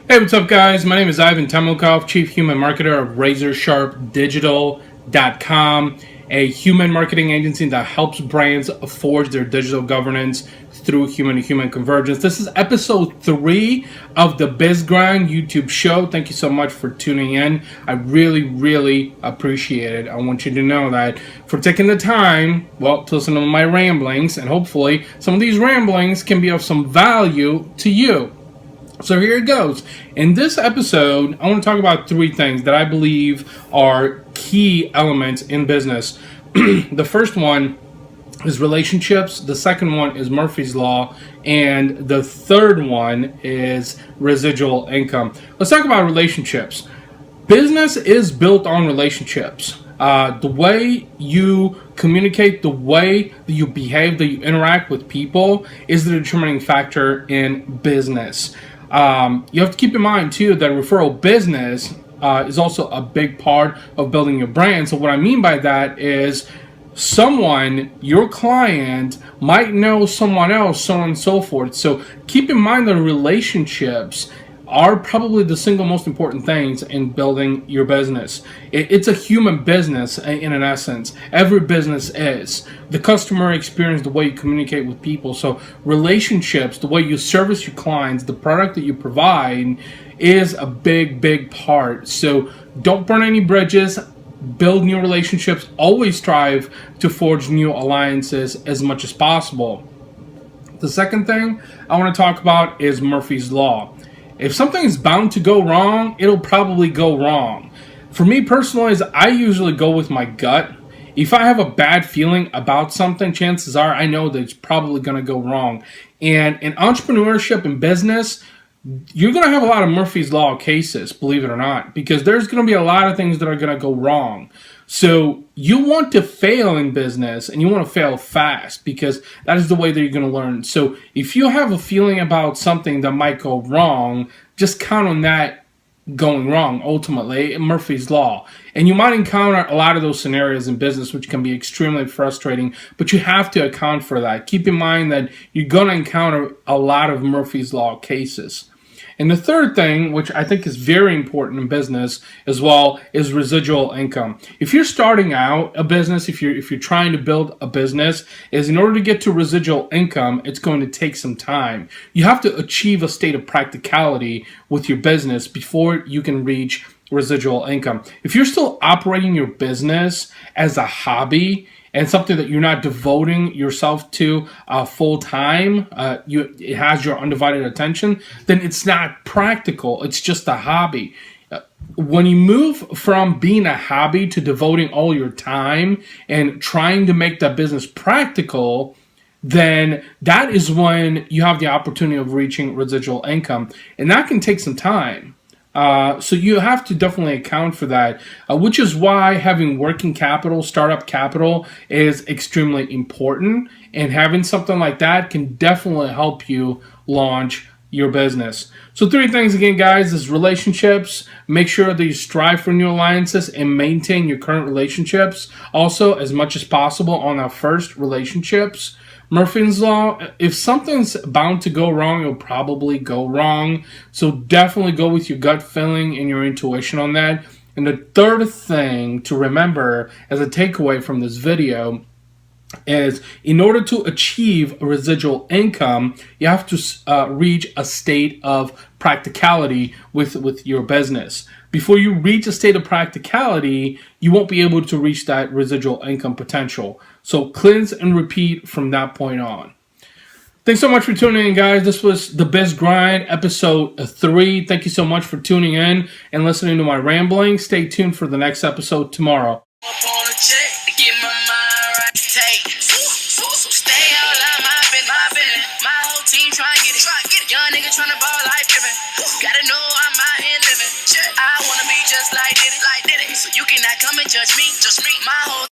Hey, what's up, guys? My name is Ivan Temlikov, Chief Human Marketer of RazorsharpDigital.com, a human marketing agency that helps brands forge their digital governance through human-to-human convergence. This is episode 3 of the Biz Grind YouTube show. Thank you so much for tuning in. I really appreciate it. I want you to know that for taking the time, to listen to my ramblings, and hopefully some of these ramblings can be of some value to you. So here it goes. In this episode, I want to talk about 3 things that I believe are key elements in business. The first one is relationships. The second one is Murphy's Law. And the third one is residual income. Let's talk about relationships. Business is built on relationships. The way you communicate, the way that you behave, that you interact with people is the determining factor in business. You have to keep in mind too that referral business is also a big part of building your brand. So what I mean by that is someone, your client, might know someone else, so on and so forth. So keep in mind that relationships are probably the single most important things in building your business. It's a human business in an essence. Every business is. The customer experience, the way you communicate with people. So relationships, the way you service your clients, the product that you provide is a big part. So don't burn any bridges. Build new relationships. Always strive to forge new alliances as much as possible. The second thing I want to talk about is Murphy's Law. If something is bound to go wrong, it'll probably go wrong. For me personally, I usually go with my gut. If I have a bad feeling about something, chances are I know that it's probably going to go wrong. And in entrepreneurship and business, you're going to have a lot of Murphy's Law cases, believe it or not, because there's going to be a lot of things that are going to go wrong. So you want to fail in business, and you want to fail fast, because that is the way that you're going to learn. So if you have a feeling about something that might go wrong, just count on that going wrong, ultimately, Murphy's Law. And you might encounter a lot of those scenarios in business, which can be extremely frustrating, but you have to account for that. Keep in mind that you're going to encounter a lot of Murphy's Law cases. And the third thing, which I think is very important in business as well, is residual income. If you're starting out a business, if you're trying to build a business, is in order to get to residual income, it's going to take some time. You have to achieve a state of practicality with your business before you can reach residual income. If you're still operating your business as a hobby and something that you're not devoting yourself to full time, it has your undivided attention, then it's not practical. It's just a hobby. When you move from being a hobby to devoting all your time and trying to make that business practical, then that is when you have the opportunity of reaching residual income. And that can take some time. So you have to definitely account for that, which is why having working capital, startup capital, is extremely important. And having something like that can definitely help you launch your business. So 3 things again, guys, is relationships. Make sure that you strive for new alliances and maintain your current relationships also as much as possible on our first relationships. Murphy's Law, if something's bound to go wrong, it'll probably go wrong. So definitely go with your gut feeling and your intuition on that. And the third thing to remember as a takeaway from this video is in order to achieve a residual income, you have to reach a state of practicality with your business. Before you reach a state of practicality, you won't be able to reach that residual income potential. So cleanse and repeat from that point on. Thanks so much for tuning in, guys. This was the Biz Grind, episode 3. Thank you so much for tuning in and listening to my rambling. Stay tuned for the next episode tomorrow. Young nigga tryna ball life giving. Gotta know I'm out here living. I wanna be just like did it. So you cannot come and judge me. Just me. My whole